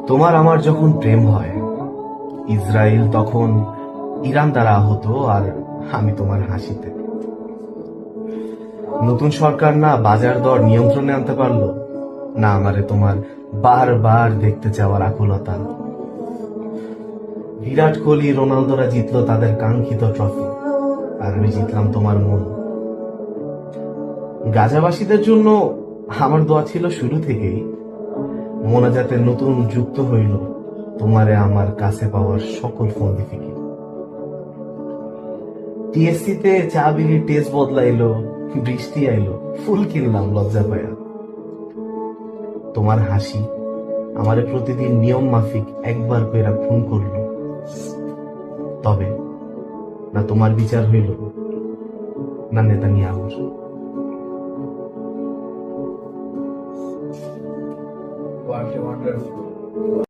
তোমার আমার যখন প্রেম হয়, ইসরায়েল তখন ইরান দ্বারা আহত, আর আমি তোমার হাসিতে। নতুন সরকার না বাজার দর নিয়ন্ত্রণে আনতে পারলো, না আমারে তোমার বারবার দেখতে চাওয়ার আকুলতা। বিরাট কোহলি রোনালদোরা জিতলো তাদের কাঙ্ক্ষিত ট্রফি, আর আমি জিতলাম তোমার মন। গাজাবাসীদের জন্য আমার দোয়া ছিল শুরু থেকেই, মোনাজাতে নতুন যুক্ত হইল তোমারে আমার কাছে পাওয়ার সকল ফন্দি ফিকির। টিএসসি তে চা বিড়ির টেস্ট বদলাইলো, বৃষ্টি আইলো, ফুল কিনলাম লজ্জা পায়া। তোমার হাসি আমারে প্রতিদিন নিয়ম মাফিক একবার কইরা খুন করলো। তবে না তোমার বিচার হইল, না নেতানিয়াহুর। What a wonderful.